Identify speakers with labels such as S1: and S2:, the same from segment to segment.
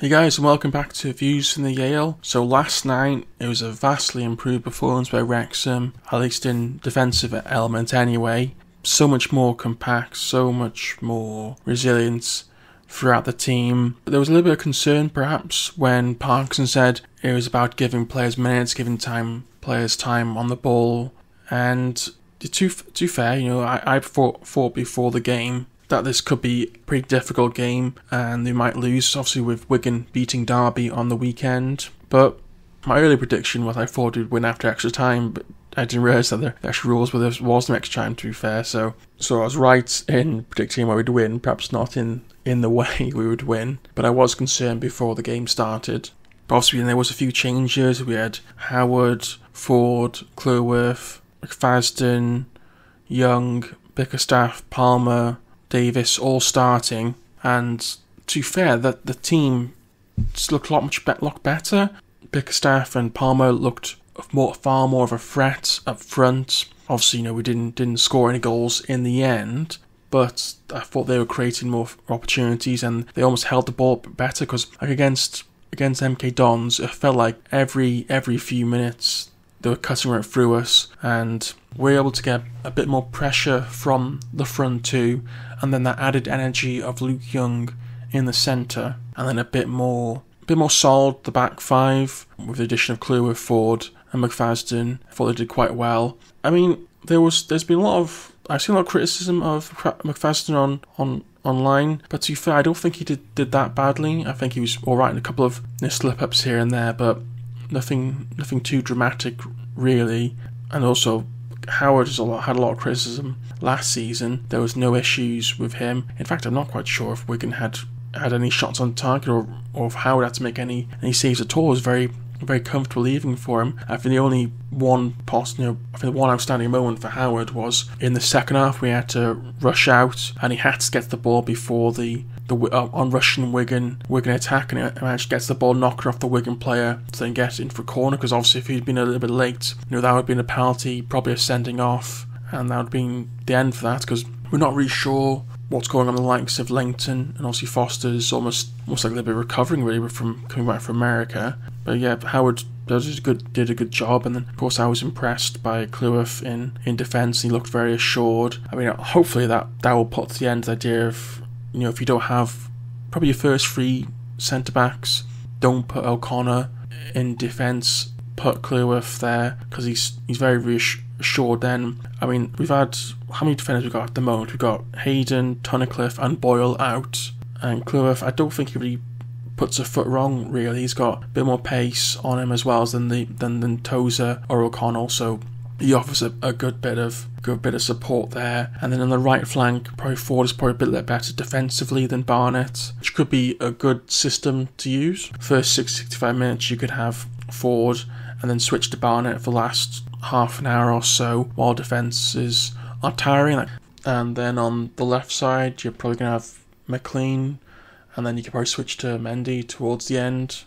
S1: Hey guys, and welcome back to Views from the Yale. So last night, it was a vastly improved performance by Wrexham, at least in defensive element anyway. So much more compact, so much more resilience throughout the team. But there was a little bit of concern perhaps when Parkinson said it was about giving players minutes, giving players time on the ball. And to fair, I thought before the game that this could be a pretty difficult game and they might lose, obviously with Wigan beating Derby on the weekend. But my early prediction was I thought we'd win after extra time, but I didn't realise that there actually rules where there was no extra time, to be fair. So I was right in predicting where we'd win, perhaps not in the way we would win, but I was concerned before the game started. But obviously there was a few changes. We had Howard, Ford, Cleworth, McFadden, Young, Bickerstaff, Palmer, Davis all starting, and to be fair, that the team just looked a lot better. Bickerstaff and Palmer looked far more of a threat up front. Obviously, we didn't score any goals in the end, but I thought they were creating more opportunities and they almost held the ball better because like against MK Dons, it felt like every few minutes they were cutting right through us, and we were able to get a bit more pressure from the front two, and then that added energy of Luke Young in the centre, and then a bit more solid the back five with the addition of Cleworth, Ford, and McFadden. I thought they did quite well. I mean, there's been I've seen a lot of criticism of McFadden online, but to be fair, I don't think he did that badly. I think he was all right in a couple of slip ups here and there, but nothing too dramatic really. And also Howard had a lot of criticism last season. There was no issues with him. In fact, I'm not quite sure if Wigan had any shots on target or if Howard had to make any saves at all. It was very, very comfortable leaving for him. I think the only one outstanding moment for Howard was in the second half. We had to rush out and he had to get the ball before the on-rushing Wigan attack, and he managed to get the ball, knocking off the Wigan player to then get in for a corner, because obviously if he'd been a little bit late, that would have been a penalty, probably a sending off, and that would have been the end for that, because we're not really sure what's going on with the likes of Langton, and obviously Foster's almost like a little bit recovering really from coming back from America. But yeah, Howard did a good job, and then of course I was impressed by Cleworth in defence. He looked very assured. I mean, hopefully that will put to the end the idea of, if you don't have probably your first three centre-backs, don't put O'Connor in defence, put Cleworth there, because he's very reassured then. I mean, we've had, how many defenders we've got at the moment? We've got Hayden, Tunnicliffe and Boyle out, and Cleworth, I don't think he really puts a foot wrong really. He's got a bit more pace on him as well than Tozer or O'Connell, so he offers a good bit of support there. And then on the right flank, probably Ford is probably a bit better defensively than Barnett, which could be a good system to use. First 65 minutes you could have Ford and then switch to Barnett for the last half an hour or so while defences are tiring. And then on the left side you're probably going to have McLean, and then you could probably switch to Mendy towards the end.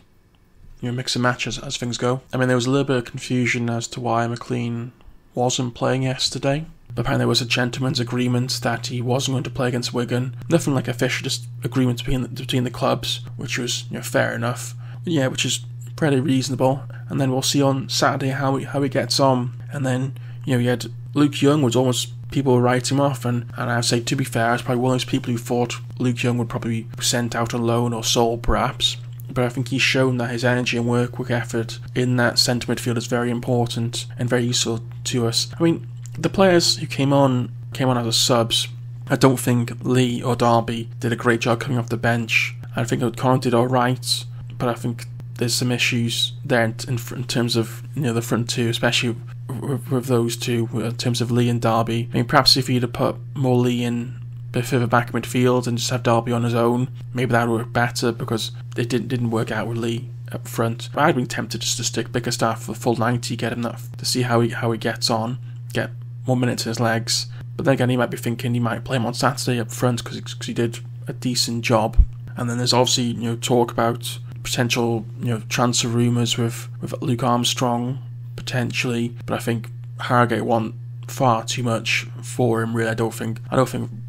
S1: Mix and match as things go. I mean, there was a little bit of confusion as to why McLean wasn't playing yesterday. But apparently there was a gentleman's agreement that he wasn't going to play against Wigan. Nothing like official, just agreement between the clubs, which was fair enough. Yeah, which is pretty reasonable. And then we'll see on Saturday how he gets on. And then you had Luke Young, was almost people were writing him off, and I'd say, to be fair, I was probably one of those people who thought Luke Young would probably be sent out on loan or sold perhaps. But I think he's shown that his energy and work effort in that centre midfield is very important and very useful to us. I mean, the players who came on as subs, I don't think Lee or Derby did a great job coming off the bench. I think O'Connor did alright, but I think there's some issues there in terms of the front two, especially with those two, in terms of Lee and Derby. I mean, perhaps if you'd have put more Lee in a bit further back in midfield and just have Derby on his own, maybe that would work better, because it didn't work out with Lee up front. But I'd been tempted just to stick Bickerstaff for the full 90, get him that to see how he gets on, get more minutes in his legs. But then again, he might be thinking he might play him on Saturday up front because he did a decent job. And then there's obviously talk about potential transfer rumours with Luke Armstrong potentially, but I think Harrogate want far too much for him. Really, I don't think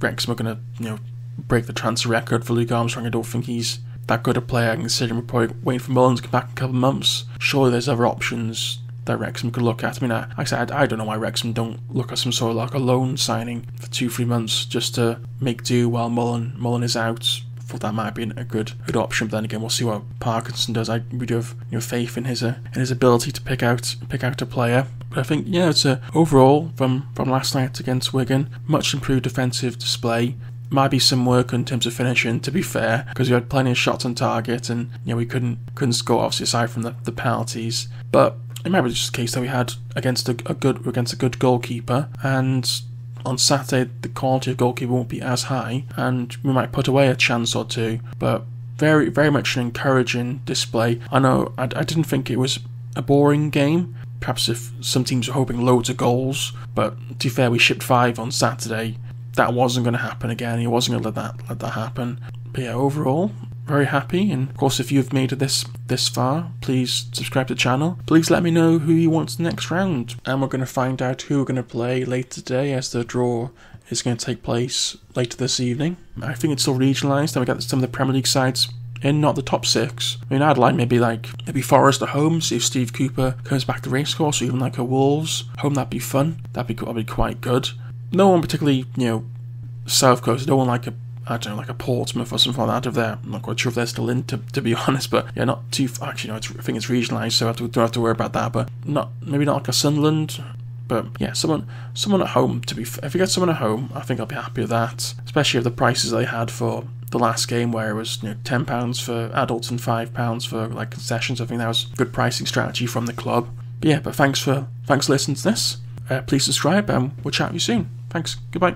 S1: Wrexham are going to break the transfer record for Luke Armstrong. I don't think he's that good a player, considering we're probably waiting for Mullen to come back in a couple of months. Surely there's other options that Wrexham could look at. I mean, like I said, I don't know why Wrexham don't look at some sort of like a loan signing for 2-3 months just to make do while Mullen is out. I thought that might be a good option, but then again, we'll see what Parkinson does. We do have faith in his ability to pick out a player. But I think it's overall from last night against Wigan, much improved defensive display. Might be some work in terms of finishing, to be fair, because we had plenty of shots on target, and we couldn't score, obviously, aside from the penalties. But it might be just a case that we had against a good goalkeeper, and on Saturday the quality of goalkeeper won't be as high, and we might put away a chance or two. But very, very much an encouraging display. I know I didn't think it was a boring game. Perhaps if some teams were hoping loads of goals, but to be fair, we shipped 5 on Saturday. That wasn't going to happen again. He wasn't going to let that happen. But yeah, overall, very happy. And of course, if you've made it this far, please subscribe to the channel. Please let me know who you want to the next round. And we're going to find out who we're going to play later today, as the draw is going to take place later this evening. I think it's still regionalised, and we got some of the Premier League sides in, not the top 6. I mean, I'd like maybe Forest at home, see if Steve Cooper comes back to Racecourse, or even like a Wolves home. That'd be fun. That'd be quite good. No one particularly, South Coast. No one like a Portsmouth or something like that out of there. I'm not quite sure if they're still in, to be honest. But yeah, not too. Actually, no. I think it's regionalised, so I don't have to worry about that. But maybe not like a Sunderland. But yeah, someone at home. If you get someone at home, I think I'll be happy with that. Especially if the prices they had for the last game, where it was £10 for adults and £5 for like concessions. I think that was a good pricing strategy from the club. But yeah, thanks for listening to this. Please subscribe, and we'll chat with you soon. Thanks. Goodbye.